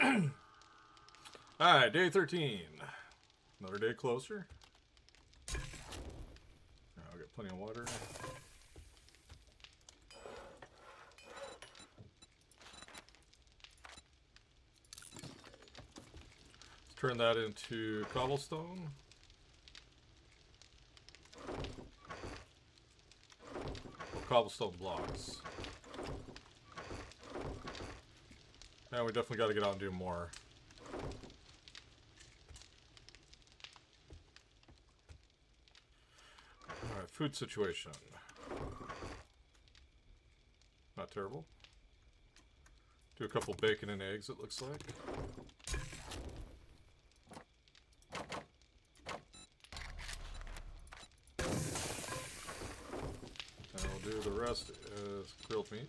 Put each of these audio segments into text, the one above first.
Alright, day 13. Another day closer. I'll get plenty of water. Let's turn that into cobblestone. Or cobblestone blocks. And we definitely got to get out and do more. Alright, food situation. Not terrible. Do a couple bacon and eggs, it looks like. And we'll do the rest as grilled meat.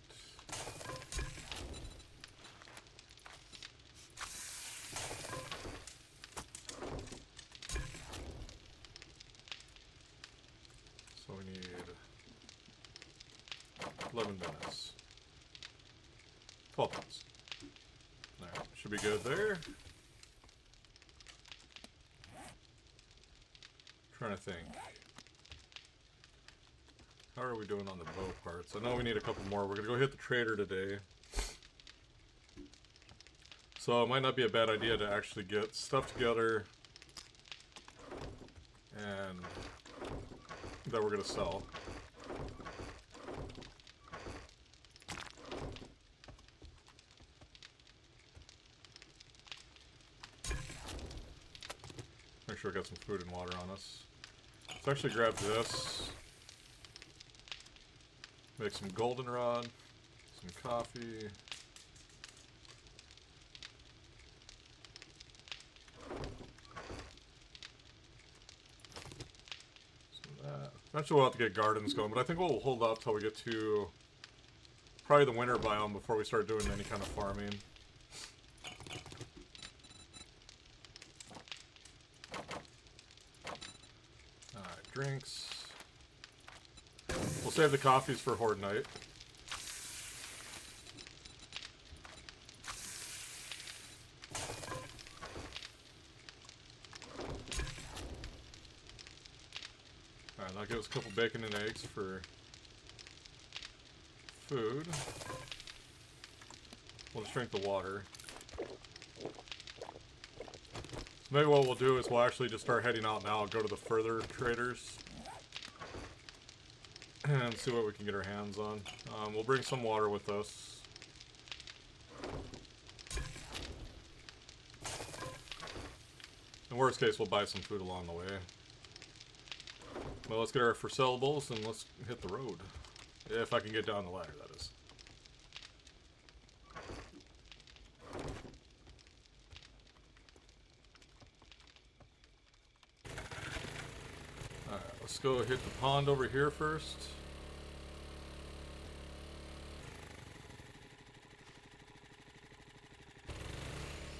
So we need 11 minutes. 12 minutes. Alright, should be good there. Trying to think. How are we doing on the bow parts? I know we need a couple more. We're going to go hit the trader today. So it might not be a bad idea to actually get stuff together and that we're going to sell. Make sure we got some food and water on us. Let's actually grab this. Make some goldenrod, some coffee. Eventually we'll have to get gardens going, but I think we'll hold up till we get to probably the winter biome before we start doing any kind of farming. Alright, drinks. We'll save the coffees for Horde Night. Alright, that'll give us a couple bacon and eggs for food. We'll just drink the water. So maybe what we'll do is we'll actually just start heading out now, go to the further traders, and see what we can get our hands on. We'll bring some water with us. In worst case, we'll buy some food along the way. Well, let's get our for sellables and let's hit the road. If I can get down the ladder, that is. Alright, let's go hit the pond over here first.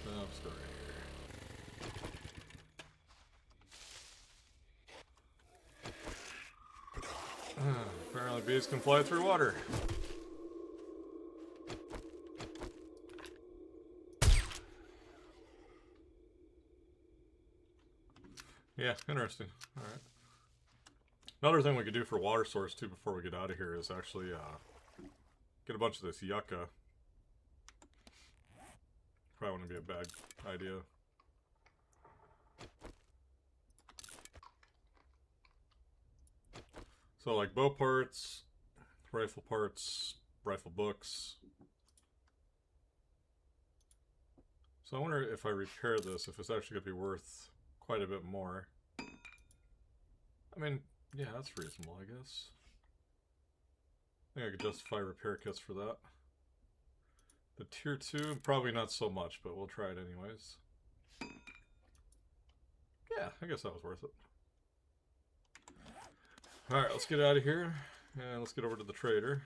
Let's go right here. Apparently bees can fly through water. Yeah, interesting. Alright. Another thing we could do for water source too before we get out of here is actually get a bunch of this yucca. Probably wouldn't be a bad idea. So like bow parts, rifle books. So I wonder if I repair this, if it's actually going to be worth quite a bit more. I mean, yeah, that's reasonable, I guess. I think I could justify repair kits for that. The tier 2, probably not so much, but we'll try it anyways. Yeah, I guess that was worth it. Alright, let's get out of here, and let's get over to the trader.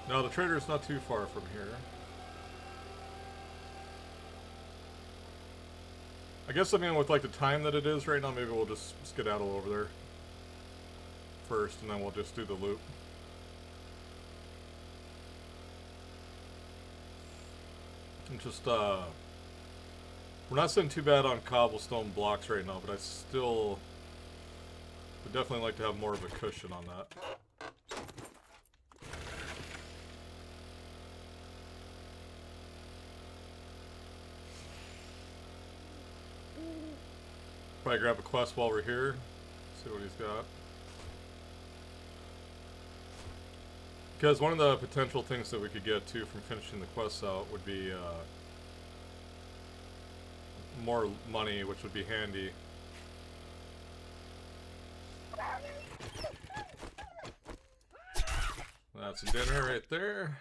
Now, the trader's not too far from here. I guess, I mean, with like the time that it is right now, maybe we'll just skedaddle over there first, and then we'll just do the loop. And just, we're not sitting too bad on cobblestone blocks right now, but I still would definitely like to have more of a cushion on that. Probably grab a quest while we're here. See what he's got. Because one of the potential things that we could get too from finishing the quests out would be more money, which would be handy. That's dinner right there.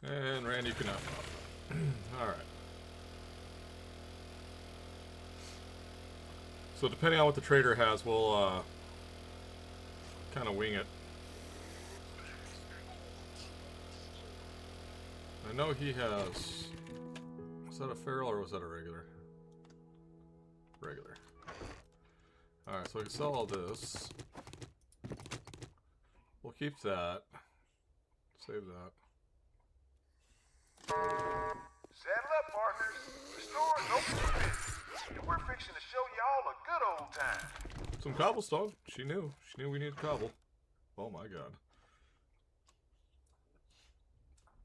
And Randy can have off. Alright. So depending on what the trader has, we'll kind of wing it. I know he has... Was that a feral or was that a regular? Regular. Alright, so I can sell all this. We'll keep that. Save that. Saddle up, partners. The store is open for business, and we're fixing to show y'all a good old time. Some cobblestone. She knew. She knew we needed cobble. Oh my god.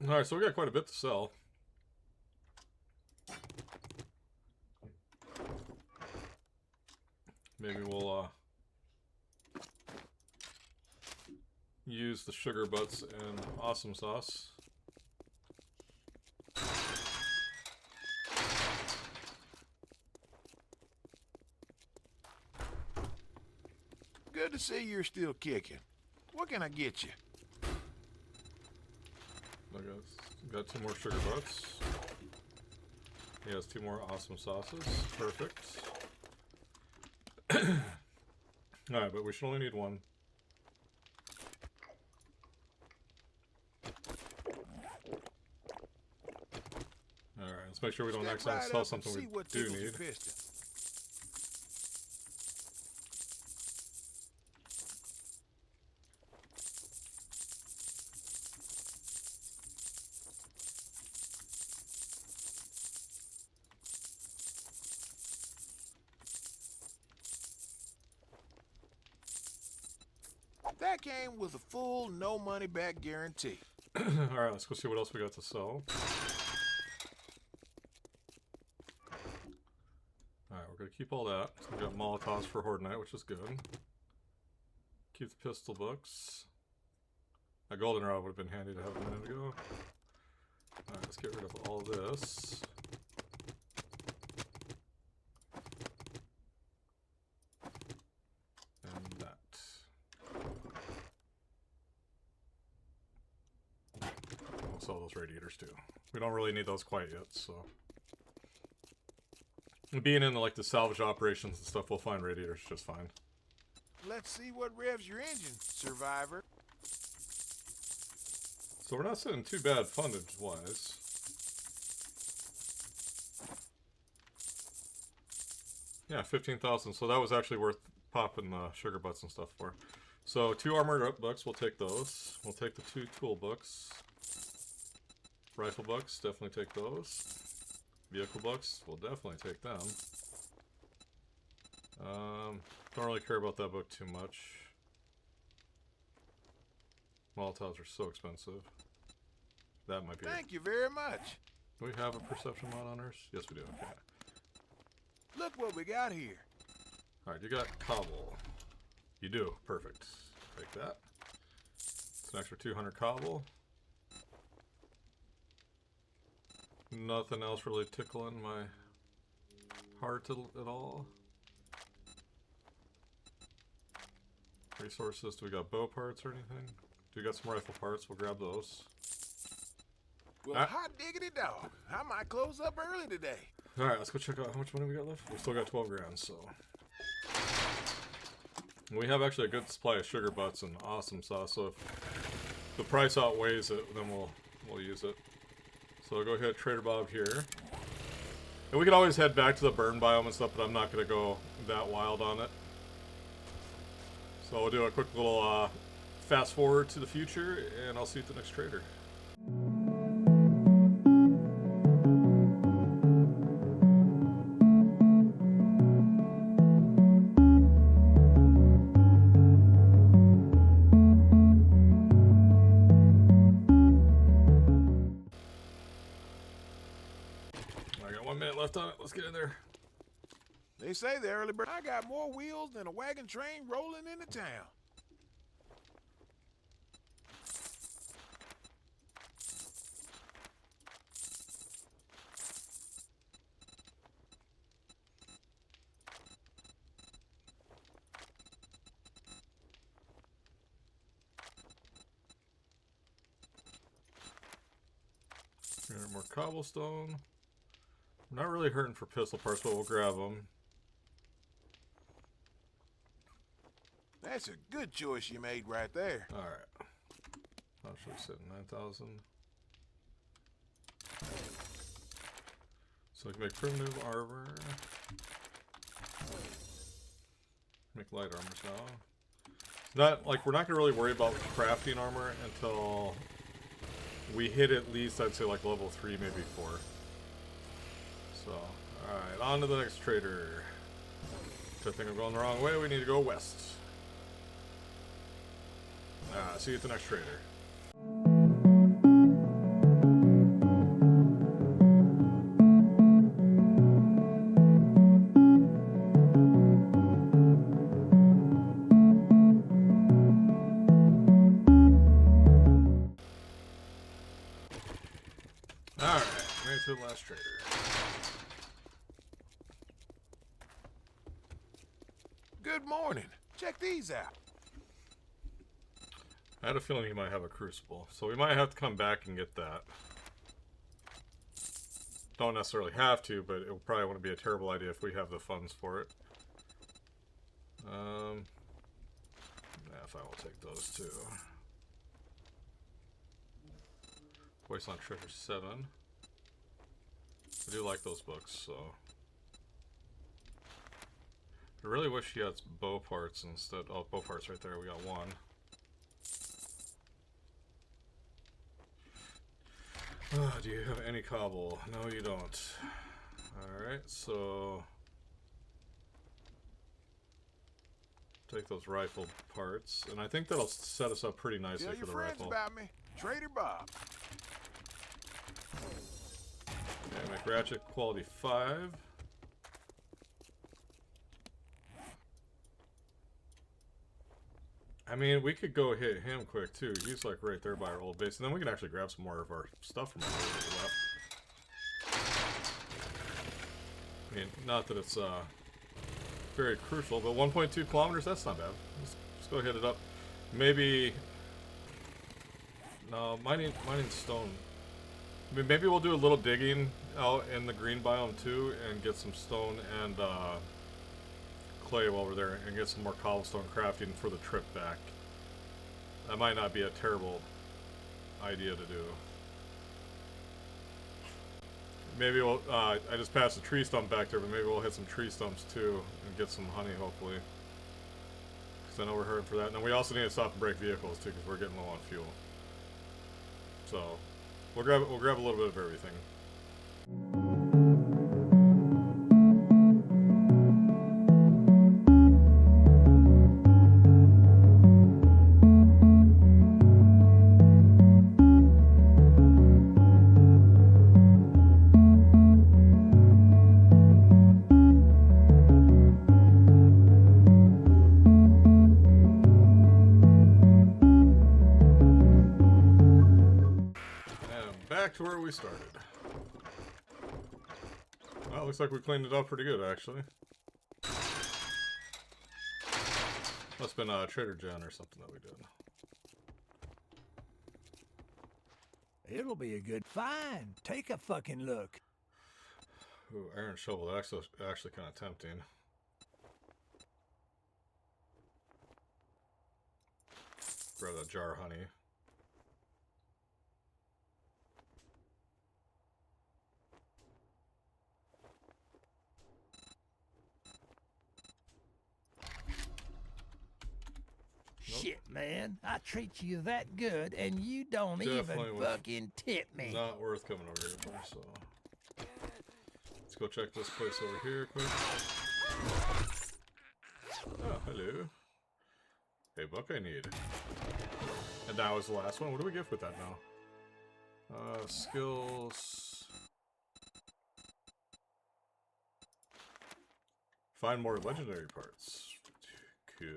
Alright, so we got quite a bit to sell. Maybe we'll use the sugar butts and awesome sauce. Good to see you're still kicking. What can I get you? I got 2 more sugar butts. He has 2 more awesome sauces. Perfect. Alright, but we should only need 1. Alright, let's make sure we don't accidentally sell something we do need. That came with a full, no money back guarantee. Alright, let's go see what else we got to sell. Alright, we're going to keep all that. So we got Molotovs for Horde Night, which is good. Keep the pistol books. A goldenrod would have been handy to have a minute ago. Alright, let's get rid of all this. And that. We'll sell those radiators too. We don't really need those quite yet, so... Being in like the salvage operations and stuff, we'll find radiators just fine. Let's see what revs your engine, survivor. So we're not sitting too bad fundage-wise. Yeah, 15,000. So that was actually worth popping the sugar butts and stuff for. So 2 armored up books, we'll take those. We'll take the 2 tool books. Rifle books, definitely take those. Vehicle books, we'll definitely take them. Don't really care about that book too much. Molotovs are so expensive. That might be... Thank you very much. Do we have a perception mod on ours? Yes, we do. Okay. Look what we got here. Alright, you got cobble. You do. Perfect. Take that. It's an extra 200 cobble. Nothing else really tickling my heart at all. Resources. Do we got bow parts or anything? Do we got some rifle parts? We'll grab those. Well, hot diggity dog. I might close up early today. Alright, let's go check out how much money we got left. We still got 12 grand, so... We have actually a good supply of sugar butts and awesome sauce, so if the price outweighs it, then we'll use it. So I'll go hit Trader Bob here. And we can always head back to the burn biome and stuff, but I'm not going to go that wild on it. So we'll do a quick little fast forward to the future, and I'll see you at the next trader. I got 1 minute left on it. Let's get in there. They say the early bird. I got more wheels than a wagon train rolling into town. More cobblestone. I'm not really hurting for pistol parts, but we'll grab them. That's a good choice you made right there. All right. How should we set 9,000? So I can make primitive armor. Make light armors now. Not like we're not gonna really worry about crafting armor until we hit at least, I'd say, like level 3, maybe 4. So, alright, on to the next trader. I think I'm going the wrong way. We need to go west. See you at the next trader. Alright, made it to the last trader. Good morning. Check these out. I had a feeling he might have a crucible, so we might have to come back and get that. Don't necessarily have to, but it probably wouldn't be a terrible idea if we have the funds for it. Yeah, if I will take those too. Wasteland Treasure 7. I do like those books, so. I really wish he had bow parts instead. Oh, bow parts right there. We got one. Oh, do you have any cobble? No, you don't. Alright, so take those rifle parts, and I think that'll set us up pretty nicely for the rifle. Tell your friends about me. Trader Bob. Okay, make ratchet quality 5. I mean, we could go hit him quick too. He's like right there by our old base, and then we can actually grab some more of our stuff from our old left. I mean, not that it's very crucial, but 1.2 kilometers, that's not bad. Let's go hit it up. Maybe no, mining stone. I mean, maybe we'll do a little digging out in the green biome too, and get some stone and clay while we're there, and get some more cobblestone crafting for the trip back. That might not be a terrible idea to do. Maybe we'll, I just passed a tree stump back there, but maybe we'll hit some tree stumps too, and get some honey hopefully. Because I know we're hurting for that. And then we also need to stop and break vehicles too, because we're getting low on fuel. So, we'll grab a little bit of everything. To where we started. Well, it looks like we cleaned it up pretty good, actually. Must have been Trader John or something that we did. It'll be a good find. Take a fucking look. Ooh, iron shovel. That's actually kind of tempting. Grab that jar of honey. Shit, man. I treat you that good, and you don't Definitely even was fucking tip me. not worth coming over here for, so. Let's go check this place over here quick. Oh, hello. Hey, book I need. And that was the last one. What do we get with that now? Skills. Find more legendary parts. Cool.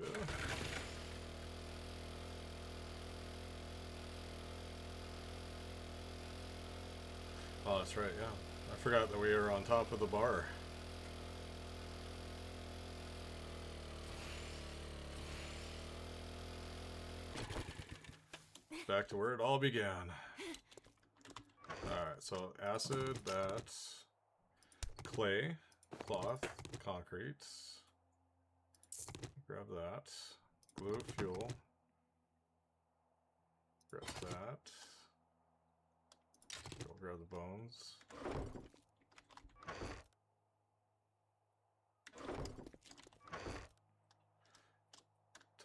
Oh, that's right, yeah. I forgot that we were on top of the bar. Back to where it all began. Alright, so acid, bats, clay, cloth, concrete. Grab that. Glue, fuel. Grab that. Go grab the bones.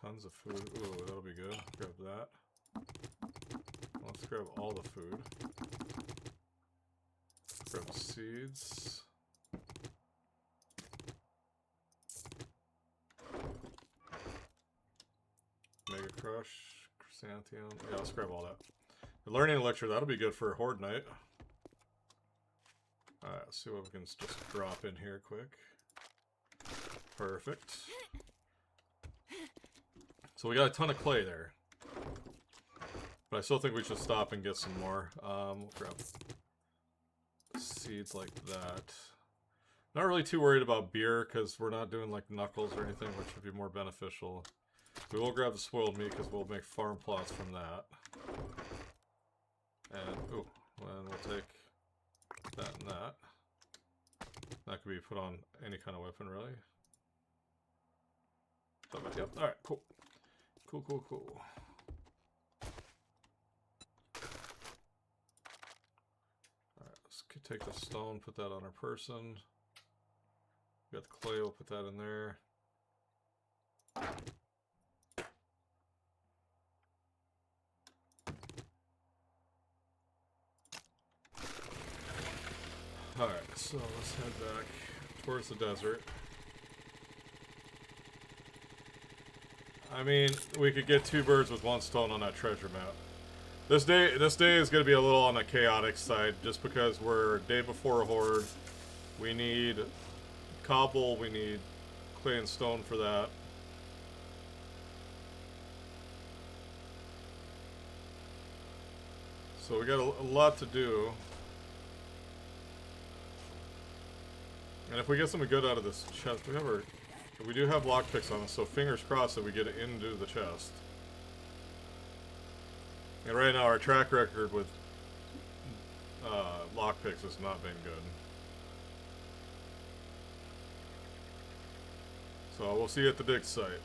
Tons of food. Ooh, that'll be good. Grab that. Let's grab all the food. Grab the seeds. Mega Crush, Chrysanthemum. Yeah, let's grab all that. The Learning Elixir, that'll be good for a Horde Night. Alright, let's see what we can just drop in here quick. Perfect. So we got a ton of clay there. But I still think we should stop and get some more. We'll grab seeds like that. Not really too worried about beer because we're not doing like knuckles or anything, which would be more beneficial. We will grab the spoiled meat because we'll make farm plots from that. And, ooh, and we'll take that and that. That could be put on any kind of weapon, really. Yep, alright, cool. Cool. Alright, let's take the stone, put that on our person. We got the clay, we'll put that in there. Alright, so let's head back towards the desert. I mean, we could get 2 birds with 1 stone on that treasure map. This day is going to be a little on the chaotic side, just because we're day before a horde. We need cobble, we need clay and stone for that. So we got a lot to do. And if we get something good out of this chest, we do have lockpicks on us, so fingers crossed that we get it into the chest. And right now our track record with lockpicks has not been good. So we'll see you at the dig site.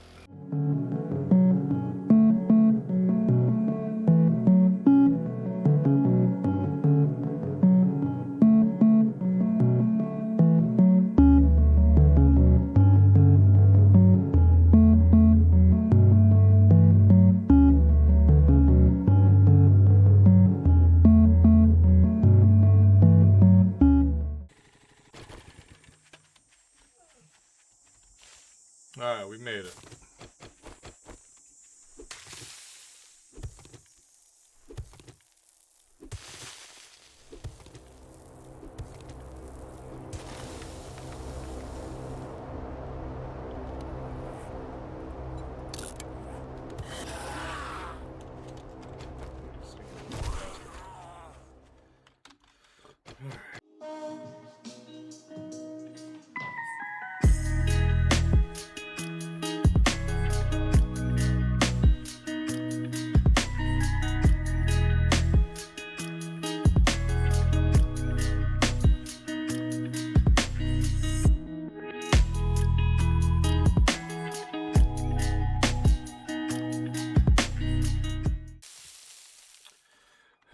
Alright, we made it.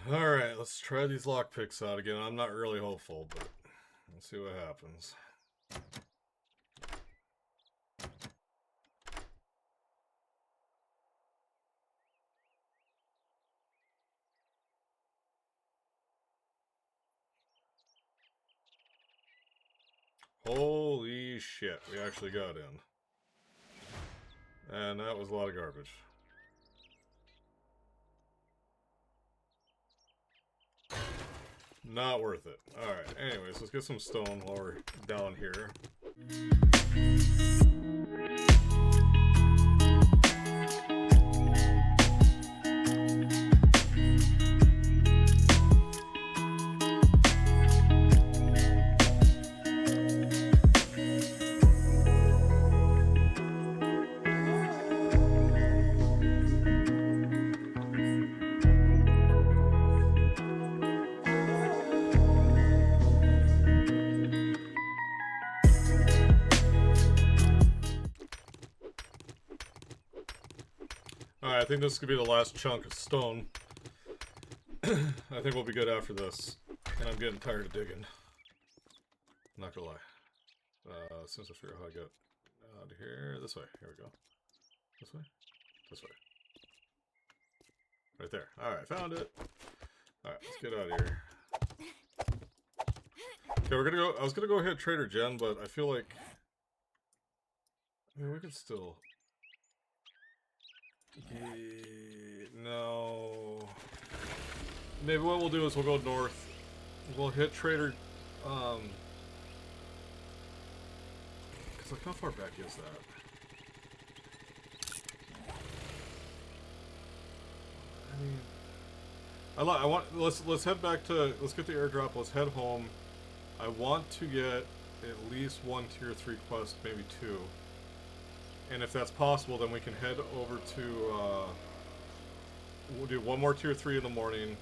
Alright, let's try these lockpicks out again. I'm not really hopeful, but let's see what happens. Holy shit, we actually got in. And that was a lot of garbage. Not worth it. Alright, anyways, let's get some stone while we're down here. Alright, I think this could be the last chunk of stone. I think we'll be good after this. And I'm getting tired of digging. Not gonna lie. As soon as I figure out how to get out of here. This way. Here we go. This way? This way. Right there. Alright, found it. Alright, let's get out of here. Okay, we're gonna go. I was gonna go hit Trader Jen, but I feel like. I mean, we could still. No. Maybe what we'll do is we'll go north. We'll hit Trader. Cause like, how far back is that? I mean, I want. Let's head back to. Let's get the airdrop. Let's head home. I want to get at least one tier 3 quest, maybe 2. And if that's possible, then we can head over to, we'll do one more tier 3 in the morning.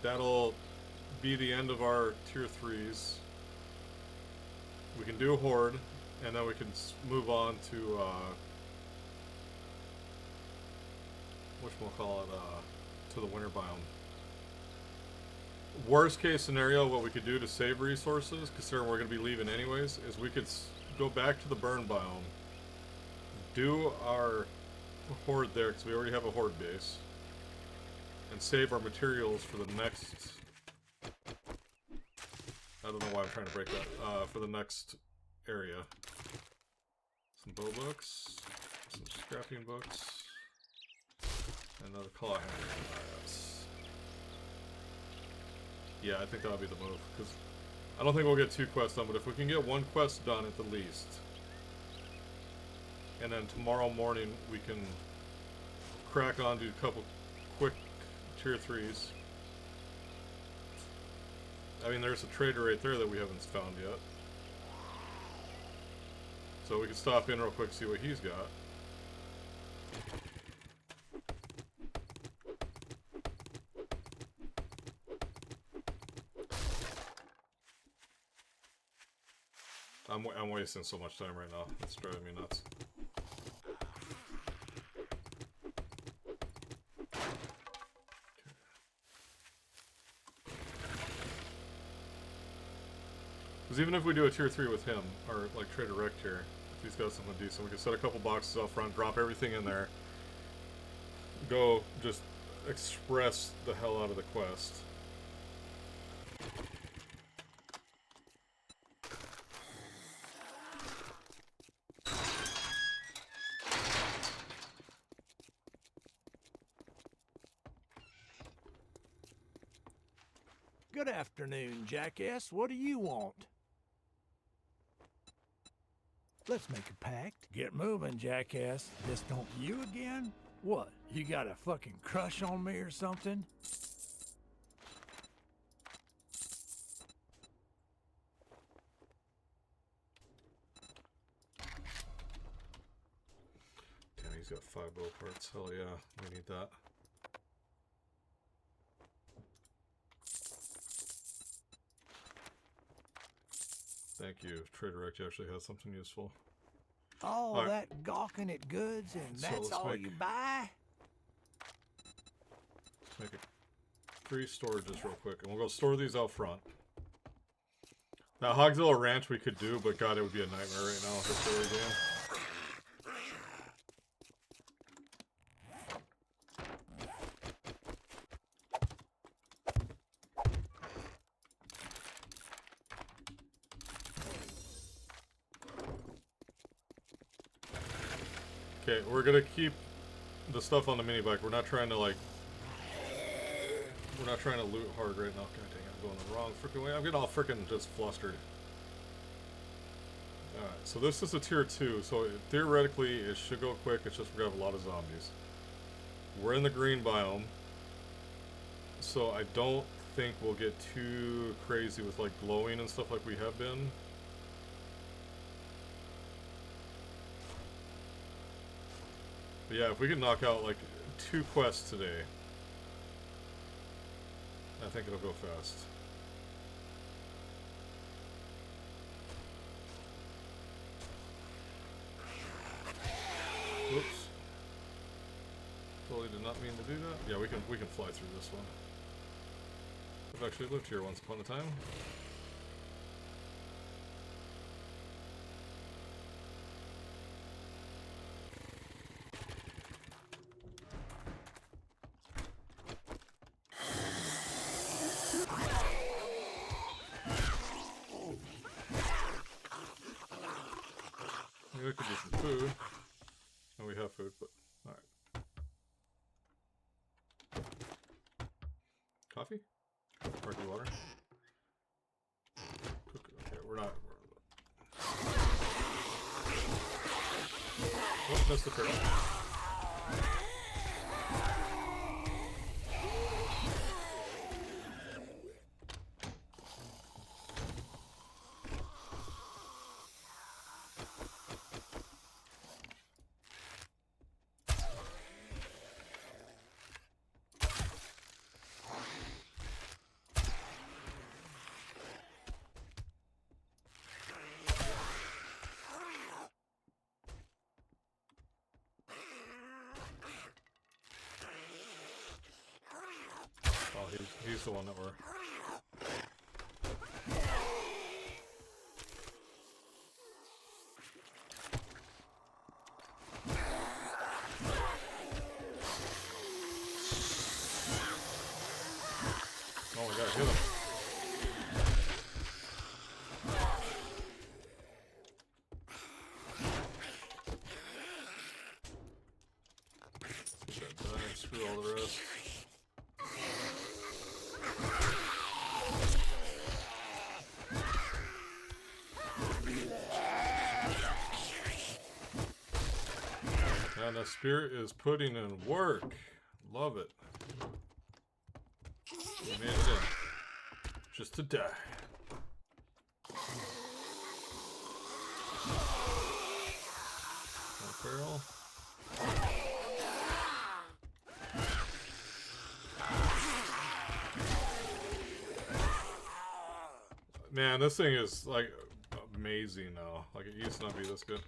That'll be the end of our tier 3s. We can do a horde, and then we can move on to, whatchamacallit, to the winter biome. Worst case scenario, what we could do to save resources, considering we're going to be leaving anyways, is we could go back to the burn biome, do our horde there, because we already have a horde base, and save our materials for the next... I don't know why I'm trying to break that. For the next area. Some bow books, some scrapping books, and another claw hammer. Yeah, I think that would be the move, because I don't think we'll get 2 quests done, but if we can get 1 quest done at the least, and then tomorrow morning we can crack on to a couple quick tier 3s. I mean, there's a trader right there that we haven't found yet. So we can stop in real quick, see what he's got. I'm wasting so much time right now. It's driving me nuts. Because even if we do a tier 3 with him, or like Trader Rect here, if he's got something decent, we can set a couple boxes up front, drop everything in there, go just express the hell out of the quest. Good afternoon, jackass. What do you want? Let's make a pact. Get moving, jackass. This don't you again? What, you got a fucking crush on me or something? Damn, he's got 5 bow parts. Hell yeah, we need that. Thank you. Trader Rect actually has something useful. All right. that gawking at goods and So that's let's all make- you buy? Make it 3 storages real quick, and we'll go store these out front. Now, Hogzilla Ranch we could do, but god, it would be a nightmare right now this early game. Okay, we're gonna keep the stuff on the mini bike. We're not trying to like. We're not trying to loot hard right now. God dang, I'm going the wrong freaking way. I'm getting all freaking just flustered. Alright, so this is a tier 2, so theoretically it should go quick. It's just we're gonna have a lot of zombies. We're in the green biome, so I don't think we'll get too crazy with like glowing and stuff like we have been. But yeah, if we can knock out like 2 quests today, I think it'll go fast. Whoops. Totally did not mean to do that. Yeah, we can fly through this one. I've actually lived here once upon a time. Maybe we could do some food. And we have food, but alright. Coffee? Murky water? Okay, we're not. Oh, missed the turtle. Oh, he's the one that we're. Oh my god, hit him. Get that done, screw all the rest. And the spirit is putting in work. Love it. We made it in. Just to die. One barrel. Man, this thing is like amazing now. Like it used to not be this good.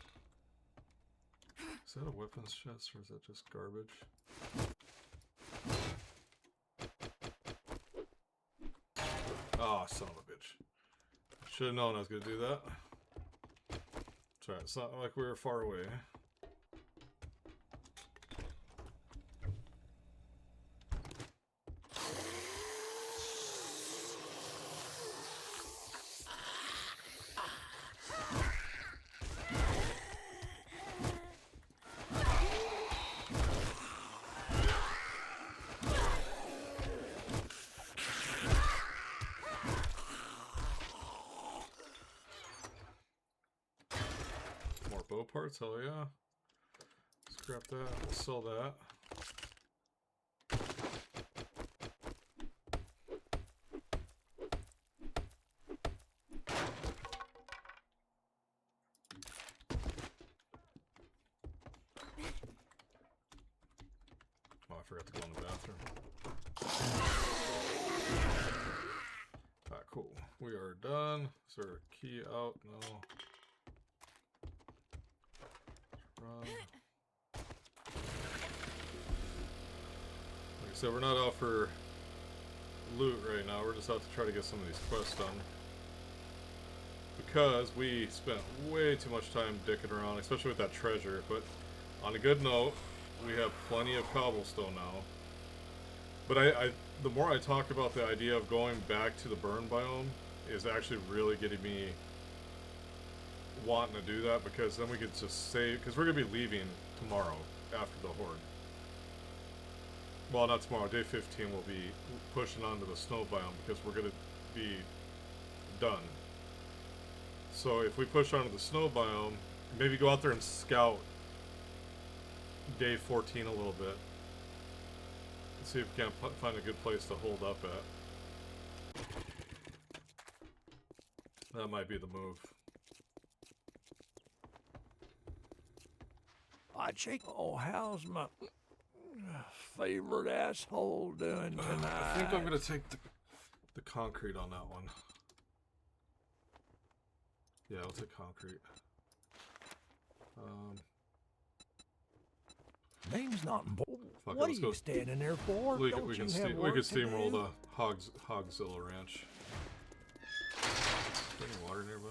Is that a weapons chest or is that just garbage? Oh, son of a bitch. Should have known I was going to do that. It's alright, it's not like we were far away. Bow parts, hell yeah. Scrap that, we'll sell that. Oh, I forgot to go in the bathroom. Alright, cool. We are done. Is there a key out? No. Like I said, we're not out for loot right now. We're just out to try to get some of these quests done. Because we spent way too much time dicking around, especially with that treasure. But on a good note, we have plenty of cobblestone now. But the more I talk about the idea of going back to the burn biome is actually really getting me wanting to do that, because then we could just save, because we're going to be leaving tomorrow after the horde. Well, not tomorrow. Day 15 we'll be pushing onto the snow biome because we're gonna be done. So if we push onto the snow biome, maybe go out there and scout day 14 a little bit. See if we can't find a good place to hold up at. That might be the move. I check. Oh, how's my favorite asshole doing tonight? I think I'm gonna take the concrete on that one. Yeah, I'll take concrete. Name's not important. Fuck it, What are let's you go. standing there for? We Don't can you have we work could to steamroll do? the Hogzilla Ranch. Is there any water nearby?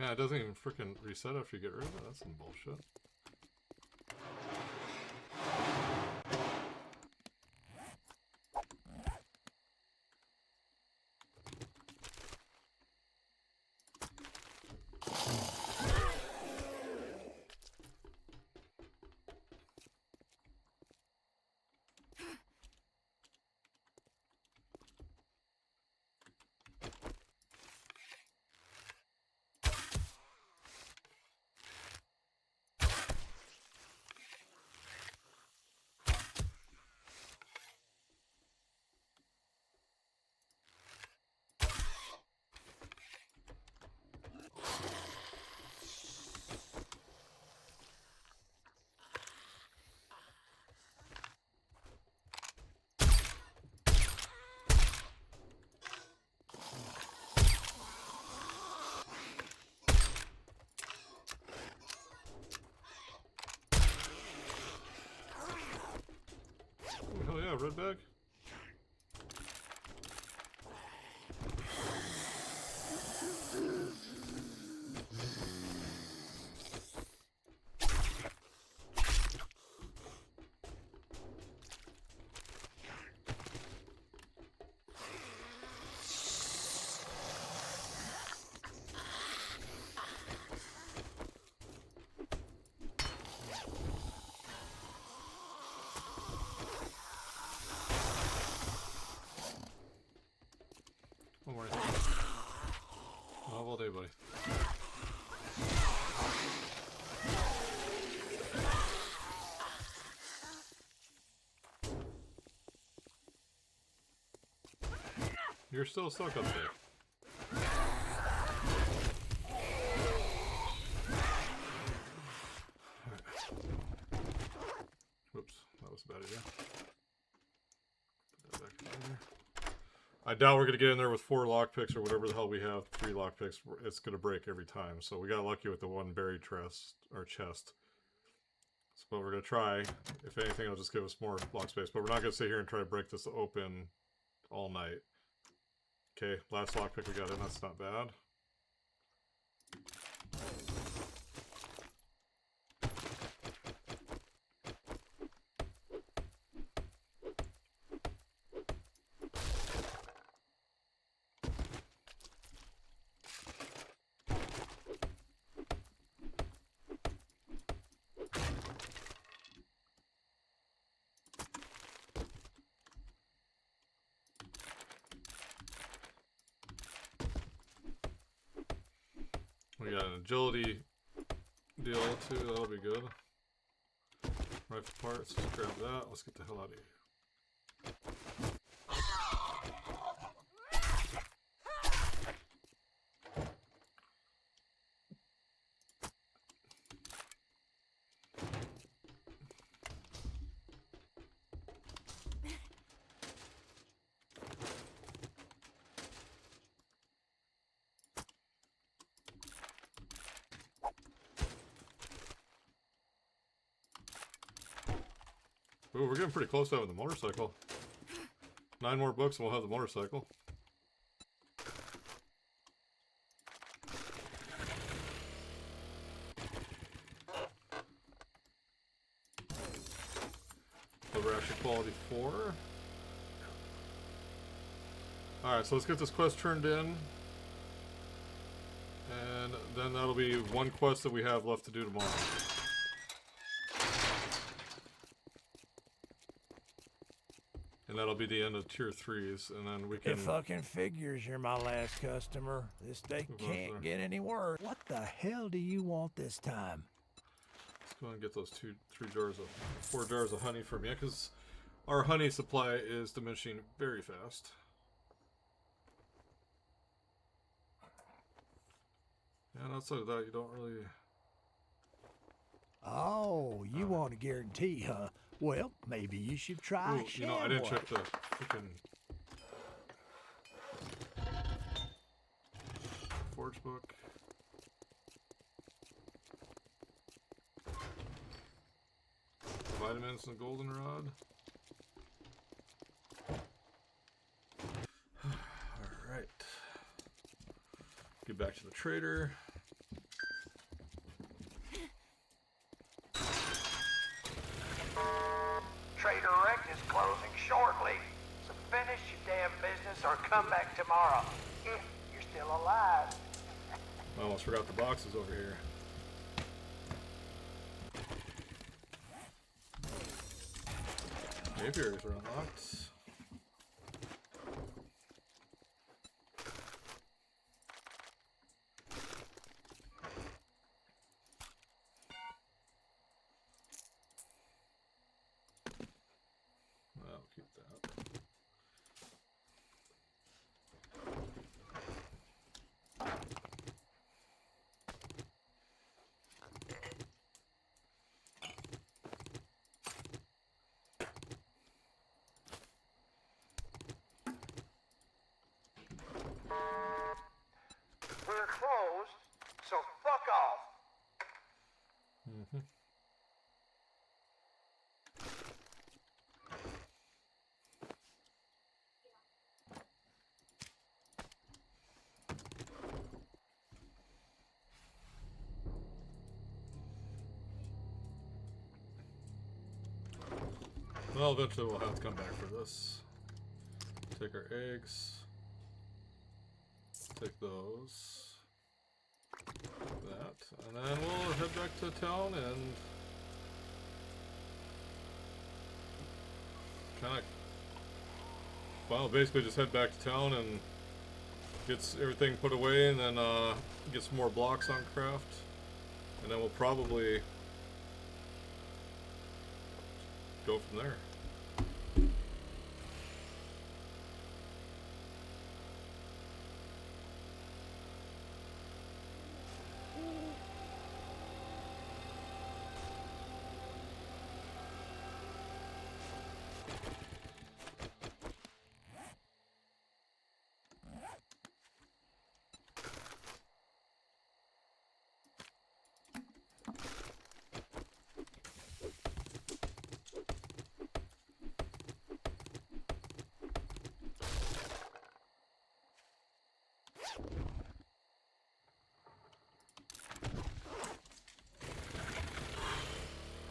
Man, it doesn't even freaking reset after you get rid of it. That's some bullshit. Yeah, red bag. One more. Oh, all day, buddy. You're still stuck up there. Whoops, that was a bad idea. Put that back in there. I doubt we're going to get in there with 4 lockpicks or whatever the hell we have. 3 lockpicks. It's going to break every time. So we got lucky with the one buried chest. But we're going to try. If anything, it'll just give us more block space. But we're not going to sit here and try to break this open all night. Okay, last lockpick we got in. That's not bad. We got an agility deal too, that'll be good. Rifle parts, let's grab that. Let's get the hell out of here. Ooh, we're getting pretty close to having the motorcycle. 9 more books and we'll have the motorcycle. Cover action quality 4. Alright, so let's get this quest turned in. And then that'll be one quest that we have left to do tomorrow. And that'll be the end of tier 3s, and then we can... It fucking figures you're my last customer. This day can't get any worse. What the hell do you want this time? Let's go and get those 4 jars of honey from you, because our honey supply is diminishing very fast. And outside of that, you don't really... Oh, you want a guarantee, huh? Well, maybe you should try. Ooh, you know, I didn't check the freaking forge book. Vitamins and goldenrod. All right. Get back to the trader. Trader Rick is closing shortly, so finish your damn business or come back tomorrow, if you're still alive. I almost forgot the boxes over here. Apiaries are unlocked. I'll keep that. We're closed, so fuck off. Mm-hmm. Well, eventually we'll have to come back for this. Take our eggs. Take those. That. And then we'll head back to town and kind of, well, basically just head back to town and get everything put away, and then get some more blocks on craft, and then we'll probably go from there.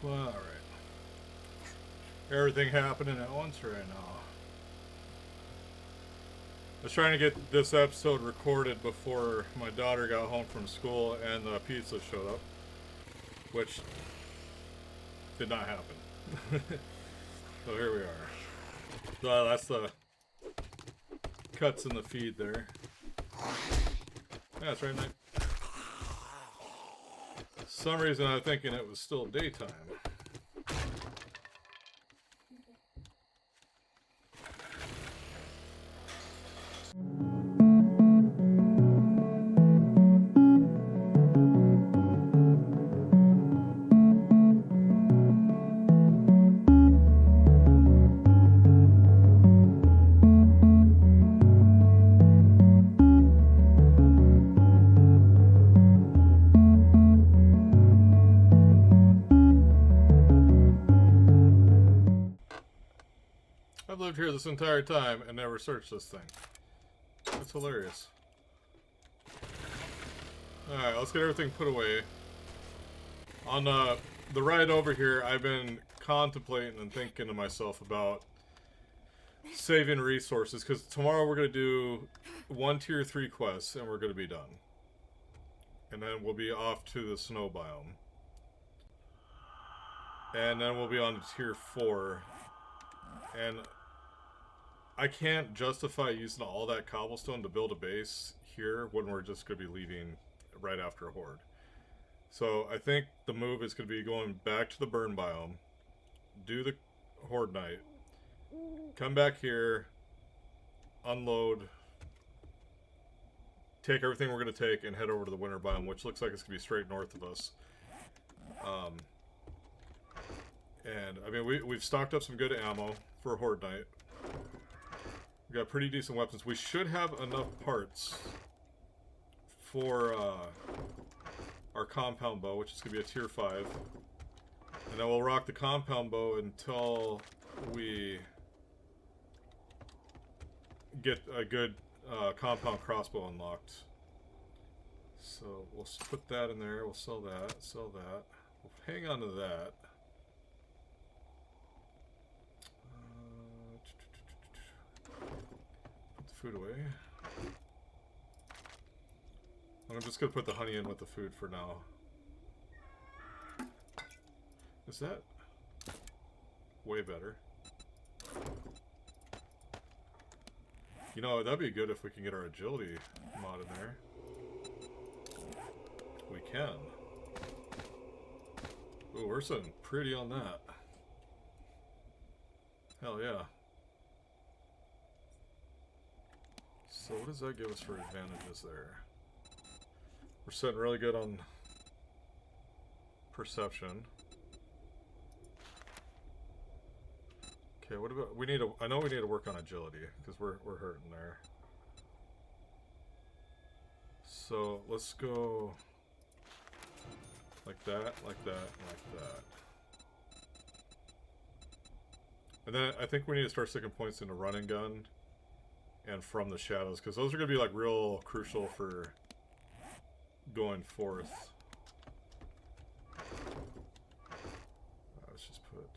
Well, alright. Everything happening at once right now. I was trying to get this episode recorded before my daughter got home from school and the pizza showed up, which did not happen. So here we are. So that's the cuts in the feed there. Yeah, that's right, mate. For some reason I was thinking it was still daytime. I've lived here this entire time and never searched this thing. It's hilarious. Alright, let's get everything put away. On the ride over here, I've been contemplating and thinking to myself about saving resources, because tomorrow we're going to do 1 tier 3 quests and we're going to be done. And then we'll be off to the snow biome. And then we'll be on to tier 4. And I can't justify using all that cobblestone to build a base here when we're just going to be leaving right after a horde. So I think the move is going to be going back to the burn biome, do the horde night, come back here, unload, take everything we're going to take, and head over to the winter biome, which looks like it's going to be straight north of us. And I mean, we've stocked up some good ammo for a horde night. We got pretty decent weapons. We should have enough parts for our compound bow, which is going to be a tier 5. And then we'll rock the compound bow until we get a good compound crossbow unlocked. So we'll put that in there. We'll sell that. Sell that. We'll hang on to that. Put the food away. I'm just gonna put the honey in with the food for now. Is that way better? You know, that'd be good if we can get our agility mod in there. We can. Ooh, we're sitting pretty on that. Hell yeah. So what does that give us for advantages there? We're sitting really good on perception. Okay, what about, we need to, I know we need to work on agility, because we're hurting there. So let's go like that, like that, and like that. And then I think we need to start sticking points into run and gun and from the shadows, because those are going to be like real crucial for going forth. Let's just put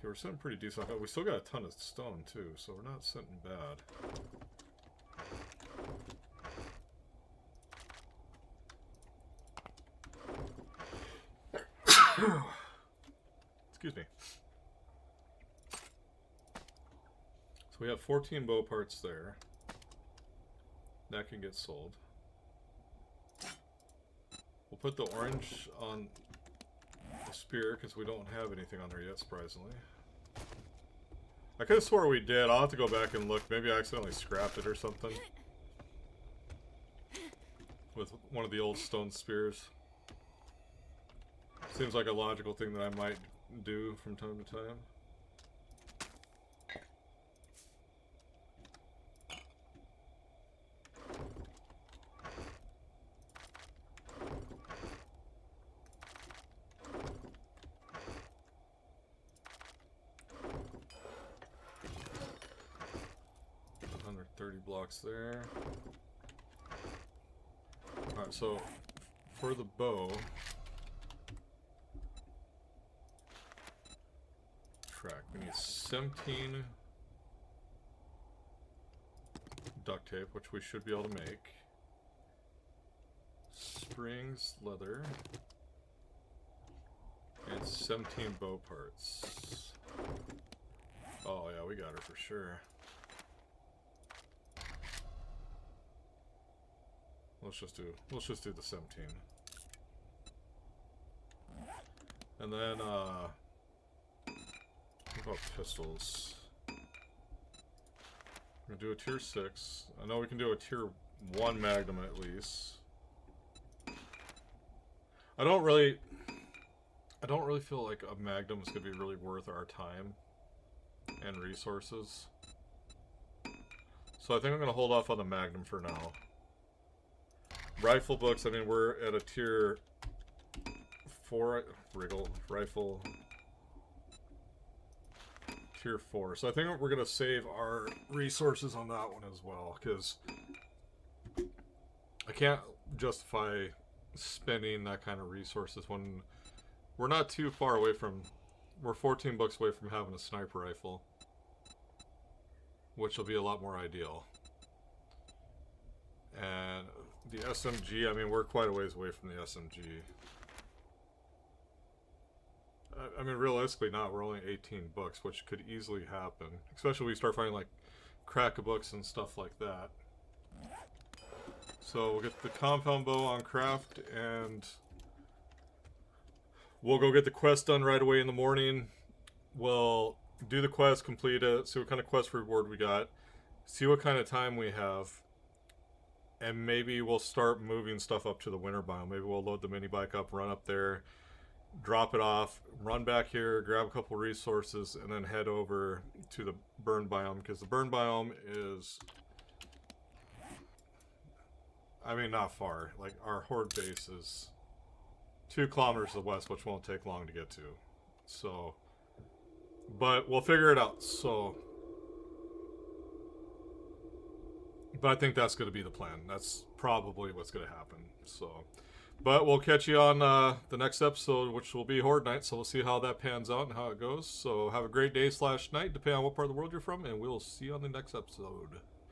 Okay, we're sitting pretty decent. We still got a ton of stone too, so we're not sitting bad. Excuse me. So we have 14 bow parts there. That can get sold. We'll put the orange on the spear because we don't have anything on there yet, surprisingly. I could have swore we did. I'll have to go back and look. Maybe I accidentally scrapped it or something. With one of the old stone spears. Seems like a logical thing that I might do from time to time. Blocks there. Alright, so for the bow, track, we need 17 duct tape, which we should be able to make. Springs, leather, and 17 bow parts. Oh yeah, we got her for sure. Let's just do the 17. And then what about pistols? We're gonna do a tier 6. I know we can do a tier 1 magnum at least. I don't really feel like a magnum is gonna be really worth our time and resources. So I think I'm gonna hold off on the magnum for now. Rifle books, I mean, we're at a tier 4 rifle tier 4. So I think we're going to save our resources on that one as well, because I can't justify spending that kind of resources when we're not too far away from, we're 14 bucks away from having a sniper rifle, which will be a lot more ideal. And the SMG, I mean, we're quite a ways away from the SMG. I mean, realistically not, we're only 18 bucks, which could easily happen. Especially when we start finding, like, crack-a-books and stuff like that. So, we'll get the compound bow on craft, and we'll go get the quest done right away in the morning. We'll do the quest, complete it, see what kind of quest reward we got, see what kind of time we have. And maybe we'll start moving stuff up to the winter biome. Maybe we'll load the mini bike up, run up there, drop it off, run back here, grab a couple resources, and then head over to the burn biome. Because the burn biome is, I mean, not far. Like, our horde base is 2 kilometers to the west, which won't take long to get to. So, but we'll figure it out. So, but I think that's going to be the plan. That's probably what's going to happen. So, but we'll catch you on the next episode, which will be Horde Night. So we'll see how that pans out and how it goes. So have a great day / night, depending on what part of the world you're from, and we'll see you on the next episode.